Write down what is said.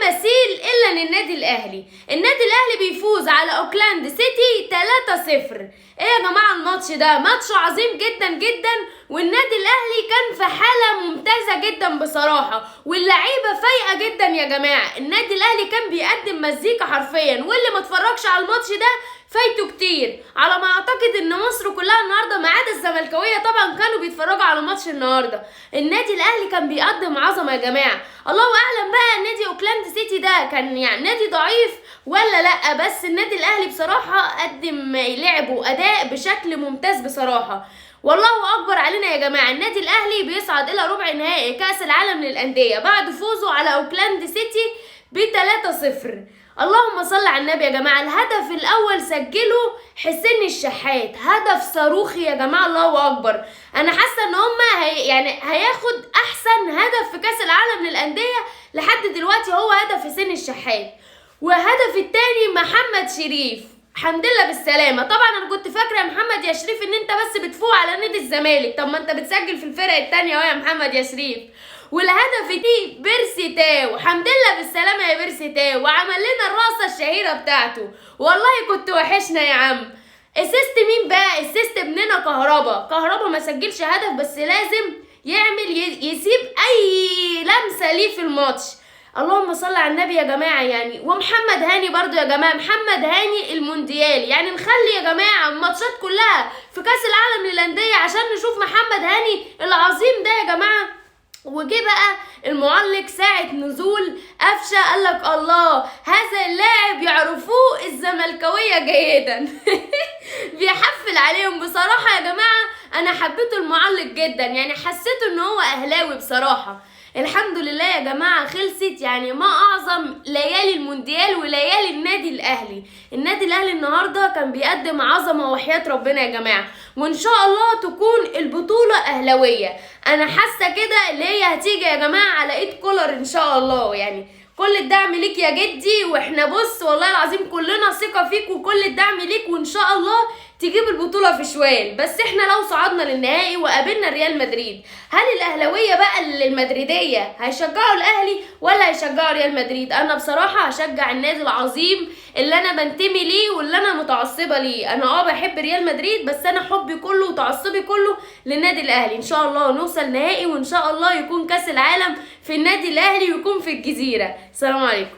مثيل الا للنادي الاهلي. النادي الاهلي بيفوز على اوكلاند سيتي 3-0. ايه يا جماعه الماتش ده؟ ماتش عظيم جدا جدا، والنادي الاهلي كان في حاله ممتازه جدا بصراحه، واللعيبه فايقه جدا يا جماعه. النادي الاهلي كان بيقدم مزيكا حرفيا، واللي ما اتفرجش على الماتش ده فايته كتير. على ما اعتقد ان مصر كلها النهارده ما عدا الزملكاويه طبعا كانوا بيتفرجوا على ماتش النهارده. النادي الاهلي كان بيقدم عظمه يا جماعه. الله اعلم بقى نادي اوكلاند سيتي ده كان يعني نادي ضعيف ولا لا، بس النادي الاهلي بصراحه قدم لعب واداء بشكل ممتاز بصراحه. والله اكبر علينا يا جماعه. النادي الاهلي بيصعد الى ربع نهائي كاس العالم للانديه بعد فوزه على اوكلاند سيتي ب3-0. اللهم صل على النبي يا جماعه. الهدف الاول سجله حسين الشحات، هدف صاروخي يا جماعه. الله اكبر. انا حاسه ان هما يعني هياخد احسن هدف في كاس العالم للانديه لحد دلوقتي هو هدف حسين الشحات. وهدف التاني محمد شريف، الحمد لله بالسلامه. طبعا انا كنت فاكره يا محمد يا شريف ان انت بس بتفوق على نادي الزمالك، طب ما انت بتسجل في الفرق التانيه اهو يا محمد يا شريف. والهدف دي بيرسي تاو، الحمد لله بالسلامه يا بيرسي تاو، وعمل لنا الرقصه الشهيره بتاعته. والله كنت وحشنا يا عم. اسيست مين بقى؟ اسيست ابننا كهربا ما سجلش هدف، بس لازم يعمل يسيب اي لمسه ليه في الماتش. اللهم صل على النبي يا جماعه يعني. ومحمد هاني برضو يا جماعه، محمد هاني المونديال، يعني نخلي يا جماعه الماتشات كلها في كاس العالم للانديه عشان نشوف محمد هاني العظيم ده يا جماعه. وجه بقى المعلق ساعة نزول قفشة قالك الله هذا اللاعب يعرفوه الزملكاوية جيدا. بيحفل عليهم بصراحة يا جماعة. انا حبيت المعلق جدا، يعني حسيت ان هو اهلاوي بصراحة. الحمد لله يا جماعة خلصت، يعني ما أعظم ليالي المونديال وليالي النادي الأهلي. النادي الأهلي النهاردة كان بيقدم عظمة وحياة ربنا يا جماعة، وإن شاء الله تكون البطولة أهلاوية. أنا حاسة كده اللي هي هتيجي يا جماعة على إيد كولر إن شاء الله. يعني كل الدعم ليك يا جدي، واحنا بص والله العظيم كلنا ثقة فيك، وكل الدعم ليك، وإن شاء الله تجيب البطولة في شوال. بس احنا لو صعدنا للنهائي وقابلنا ريال مدريد، هل الاهلاوية بقى المدريدية هيشجعوا الاهلي ولا هيشجعوا ريال مدريد؟ انا بصراحة هشجع النادي العظيم اللي انا بنتمي ليه واللي انا متعصبة ليه. انا بحب ريال مدريد، بس انا حبي كله وتعصبي كله للنادي الاهلي. ان شاء الله نوصل نهائي، وان شاء الله يكون كاس العالم في النادي الاهلي ويكون في الجزيرة. السلام عليكم.